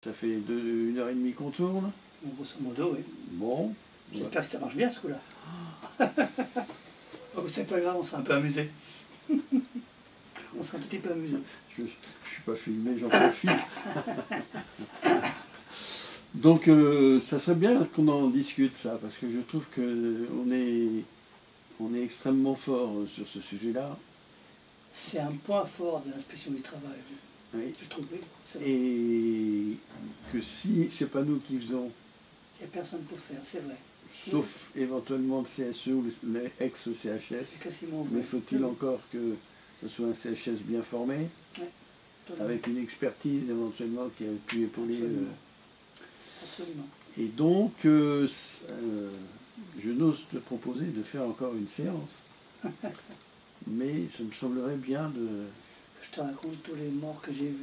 Ça fait 1h30 qu'on tourne. Grosso modo, oui. Bon. J'espère que ça marche bien ce coup-là. Oh, c'est pas grave, on s'est un peu amusé. On s'est un petit peu amusé. Je suis pas filmé, j'en profite. Donc ça serait bien qu'on en discute ça, parce que je trouve qu'on est extrêmement fort sur ce sujet-là. C'est un point fort de l'inspection du travail. Oui. Je trouve, oui. Et que si c'est pas nous qui faisons, il n'y a personne pour faire, c'est vrai. sauf éventuellement le CSE ou les ex-CHS, mais faut-il encore que ce soit un CHS bien formé, avec une expertise éventuellement qui a pu épauler. Absolument. Et donc, je n'ose te proposer de faire encore une séance. Mais ça me semblerait bien de... Que je te raconte tous les morts que j'ai vus,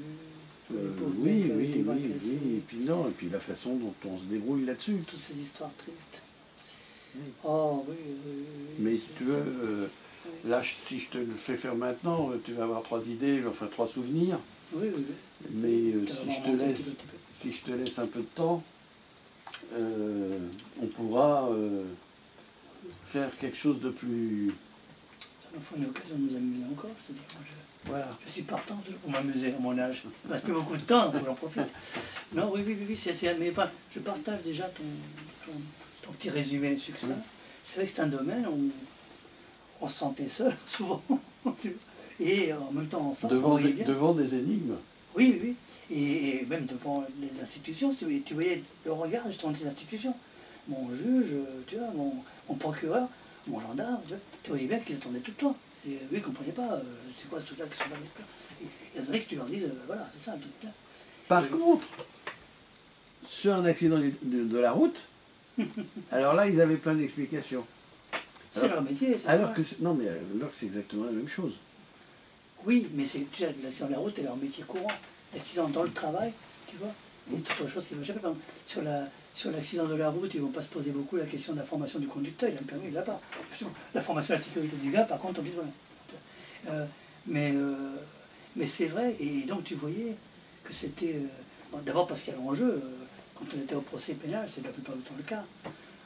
tous les pauvres oui, mecs qui ont été bras cassés. et puis non, et puis la façon dont on se débrouille là-dessus. Toutes ces histoires tristes. Oui. Oh oui, mais si tu veux, là, si je te le fais faire maintenant, tu vas avoir 3 idées, enfin 3 souvenirs. Oui. Mais si je te laisse un peu de temps, on pourra faire quelque chose de plus... Ça nous fera une occasion de nous amuser encore, je te dis. Moi, je suis partant toujours pour m'amuser à mon âge. Il ne reste plus beaucoup de temps, il faut que j'en profite. Non, oui, mais enfin, je partage déjà ton petit résumé de succès. C'est vrai que c'est un domaine où on se sentait seul, souvent. Et en même temps, enfin, devant des énigmes. Oui. Et même devant les institutions, tu voyais le regard justement de ces institutions. Mon juge, tu vois, mon procureur, mon gendarme, tu voyais bien qu'ils attendaient tout de toi. Eux, ils ne comprenaient pas, c'est quoi ce truc-là qui sont pas l'expert. Ils attendaient que tu leur dises, voilà, c'est ça, tout bien. Par contre, sur un accident de la route, alors là, ils avaient plein d'explications. C'est leur métier, c'est alors que c'est exactement la même chose. Oui, mais l'accident de la route est leur métier courant. L'accident dans le travail, tu vois, et autre chose qui va échapper. Sur l'accident de la route, ils ne vont pas se poser beaucoup la question de la formation du conducteur, il a le permis, il ne l'a pas. La formation de la sécurité du gars, par contre, on dit voilà. Mais c'est vrai, et donc tu voyais que c'était... d'abord parce qu'il y a l'enjeu, quand on était au procès pénal, c'est la plupart du temps le cas,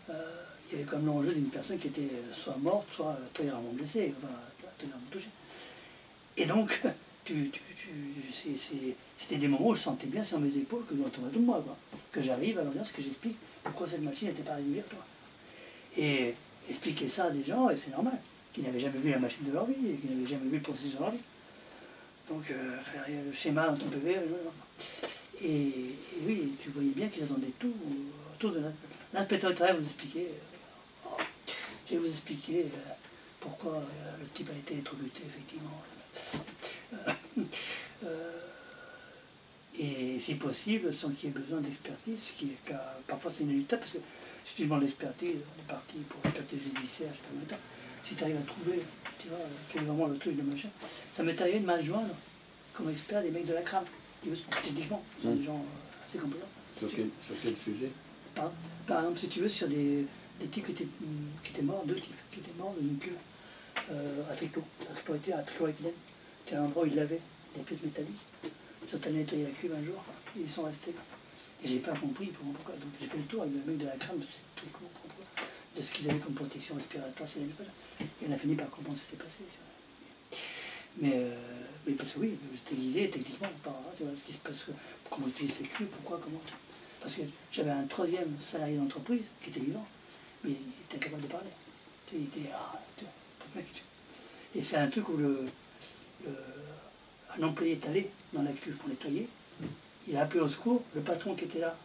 il y avait comme l'enjeu d'une personne qui était soit morte, soit très gravement blessée, enfin, très gravement touchée. Et donc, c'était des moments où je sentais bien sur mes épaules que autour de moi, quoi. Que j'arrive à l'audience, que j'explique pourquoi cette machine n'était pas régulière, toi. Et expliquer ça à des gens, et c'est normal, qui n'avaient jamais vu la machine de leur vie, et qui n'avaient jamais vu le processus de leur vie. Donc, faire le schéma dans ton PV, et oui, tu voyais bien qu'ils attendaient tout de l'inspecteur du travail vous expliquer. Je vais vous expliquer pourquoi le type a été électrocuté, effectivement. Et si possible, sans qu'il y ait besoin d'expertise, ce qui est parfois c'est inéluctable, parce que si tu demandes l'expertise, on est parti pour l'expertise judiciaire, je sais pas maintenant, si tu arrives à trouver, tu vois, quel est vraiment le truc de machin, ça m'est arrivé de m'adjoindre comme expert des mecs de la crame, qui eux, techniquement, sont des gens assez compétents. Sur quel sujet? Par exemple, si tu veux, sur des types qui étaient morts, 2 types qui étaient morts d'une cuve à triclot, à trichloroéthylène. C'était un endroit où ils lavaient des pièces métalliques. Ils sont allés nettoyer la cuve un jour, et ils sont restés. Et j'ai pas compris pourquoi. Donc j'ai fait le tour avec le mec de la crème, de ce qu'ils avaient comme protection respiratoire, et on a fini par comprendre ce qui s'était passé. Mais parce que oui, j'étais guidé techniquement par tu vois, ce qui se passe, comment utiliser ces cuves, pourquoi, comment. Parce que j'avais un 3e salarié d'entreprise qui était vivant, mais il était incapable de parler. Il était, et c'est un truc où un employé est allé dans la cuve pour nettoyer, il a appelé au secours, le patron qui était là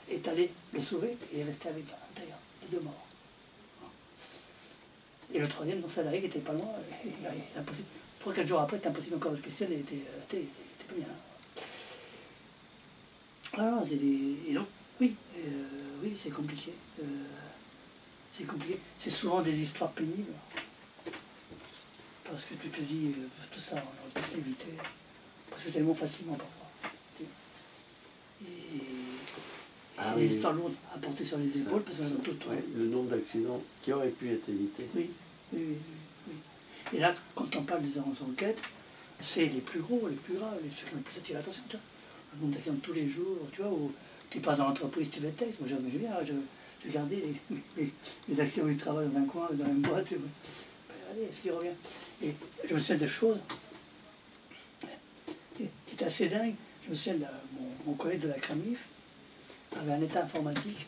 est allé le sauver et est resté avec à l'intérieur, les 2 morts. Et le 3e, dans salarié qui n'était pas loin, il est impossible. 3-4 jours après, c'était impossible encore de se questionner, il était pas bien. Alors, et donc, oui, c'est compliqué. C'est compliqué. C'est souvent des histoires pénibles. Parce que tu te dis, tout ça, on aurait pu l'éviter. Parce que c'est tellement facilement parfois. Et c'est des histoires lourdes à porter sur les épaules, parce qu'on a tout. Le nombre d'accidents qui auraient pu être évités. Oui. Et là, quand on parle des enquêtes, c'est les plus gros, les plus graves, ceux qui ont le plus attiré l'attention. nombre d'accidents tous les jours, tu vois, où tu passes dans l'entreprise, tu fais tête. Moi, j'aime bien, je gardais les accidents du travail dans un coin, dans une boîte. Allez, ce qui revient. Et je me souviens de choses qui étaient assez dingues. Je me souviens de mon collègue de la CRAMIF avait un état informatique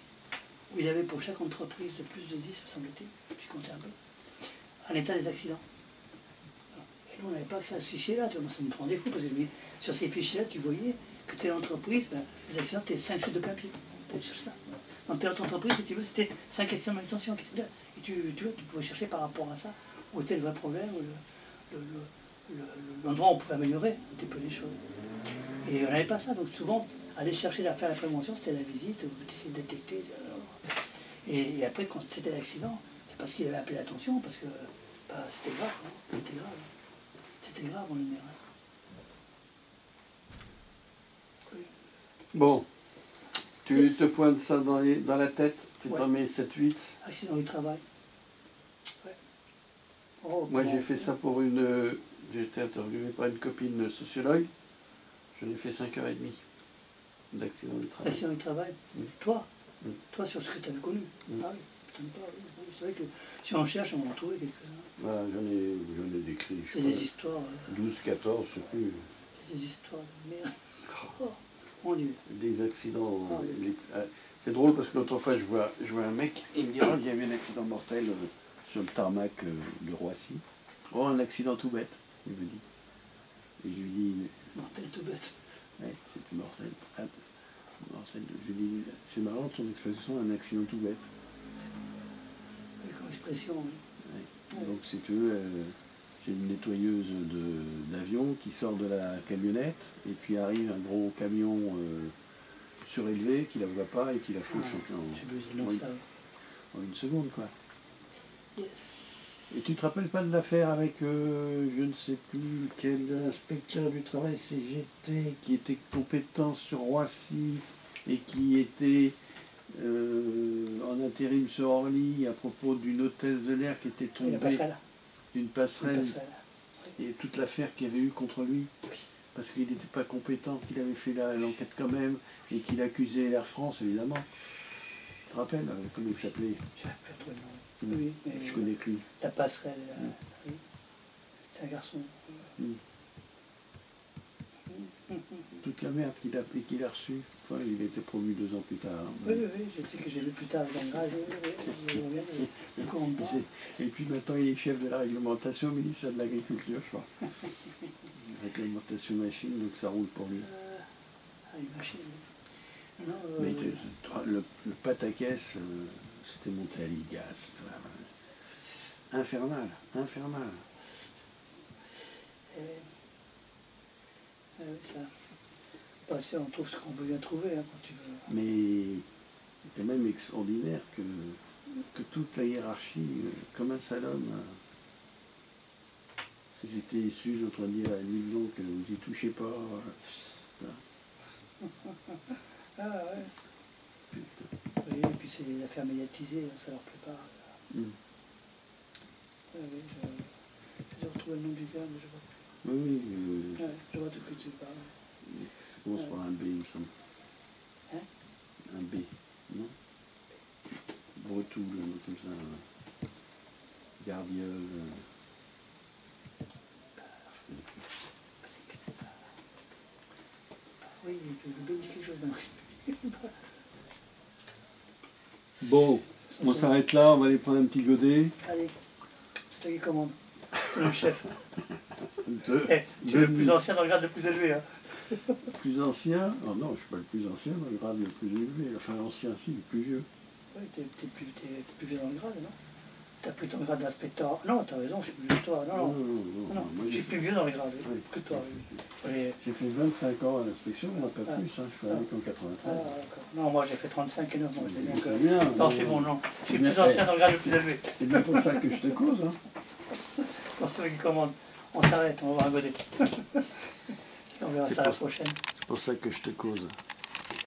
où il avait pour chaque entreprise de plus de 10, me semble-t-il, j'ai compté un peu, un état des accidents. Et nous, on n'avait pas accès à ce fichier-là. Ça me rendait fou parce que sur ces fichiers-là, tu voyais que telle entreprise, les accidents, c'était 5 chutes de plein pied. Tu cherches ça. Dans telle autre entreprise, si tu veux, c'était 5 accidents de manutention. Et tu pouvais chercher par rapport à ça, où était le vrai problème, l'endroit où on pouvait améliorer un petit peu les choses. Et on n'avait pas ça, donc souvent, aller chercher à faire la prévention, c'était la visite, où tu essayais de détecter. Et après, quand c'était l'accident, c'est parce qu'il avait appelé l'attention, parce que c'était grave, hein, c'était grave. C'était grave en général. Oui. Bon, tu te pointes ça dans la tête, tu t'en mets 7-8. Accident du travail. Ouais. Oh, moi j'ai fait ça pour j'ai été interviewé par une copine sociologue, j'en ai fait 5h30 d'accident du travail. Accident du travail. Toi sur ce que tu avais connu. Ah oui, c'est vrai que si on cherche, on va en trouver quelques-uns. Voilà, j'en ai décrit, je sais des histoires. 12, 14, je sais plus. Des histoires de merde. Oh, mon Dieu. Des accidents. C'est drôle parce que l'autre fois, je vois un mec, il me dit oh, il y a eu un accident mortel sur le tarmac de Roissy. Oh, un accident tout bête, il me dit. Et je lui dis. Mortel tout bête. Ouais, c'était mortel. Je lui dis, c'est marrant ton expression, un accident tout bête. Oui, comme expression, oui. Ouais. Donc c'est c'est une nettoyeuse d'avion qui sort de la camionnette et puis arrive un gros camion surélevé qui la voit pas et qui la fauche en une seconde, quoi. Yes. Et tu te rappelles pas de l'affaire avec je ne sais plus quel inspecteur du travail CGT qui était compétent sur Roissy et qui était en intérim sur Orly à propos d'une hôtesse de l'air qui était tombée d'une passerelle. Et toute l'affaire qu'il y avait eu contre lui, parce qu'il n'était pas compétent, qu'il avait fait l'enquête quand même, et qu'il accusait Air France, évidemment. Tu te rappelles, comment il s'appelait? Oui, je connais que lui. La passerelle, oui. C'est un garçon. Toute la merde qu'il a reçue. Enfin, il a été promu 2 ans plus tard. Oui, je sais que j'ai vu plus tard dans le grade. Et puis maintenant, il est chef de la réglementation au ministère de l'Agriculture, je crois. Réglementation machine, donc ça roule pour lui. Une machine. Mais le pataquès, c'était monté à l'IGAS. Infernal. Ça. On trouve ce qu'on veut bien trouver quand tu veux. Mais c'est quand même extraordinaire que toute la hiérarchie, comme un seul homme, si j'étais issu, j'entends dire à Nibelon que vous y touchez pas. Ah ouais. Putain. Oui, et puis c'est des affaires médiatisées, ça leur plaît pas. Oui, j'ai retrouvé le nom du gars, mais je vois plus. Oui. Ouais, je vois de quoi tu parles. Ça commence par un B, il me semble. Hein? Un B, non? Bretoul, comme ça. Gardiol. Oui, il me dit quelque chose. Bon, on s'arrête là, on va aller prendre un petit godet. Allez, c'est toi qui commande. C'est le chef. Tu es le plus ancien dans le grade le plus élevé. Hein. Plus ancien? Oh non, je ne suis pas le plus ancien dans le grade le plus élevé. Enfin, ancien, si, le plus vieux. Oui, tu es plus vieux dans le grade, non? Tu as plus ton grade d'inspecteur. Non, tu as raison, je suis plus vieux que toi. Non. Moi, je suis plus vieux dans le grade que toi. J'ai fait 25 ans à l'inspection, mais pas plus. Je suis arrivé qu'en 93. Non, moi j'ai fait 35 et 9 ans. C'est bien. Non, c'est bon, non. Je suis plus ancien dans le grade le plus élevé. C'est bien pour ça que je te cause. Non, c'est moi qui commande. On s'arrête, on va voir un godet. On verra ça la prochaine. C'est pour ça que je te cause.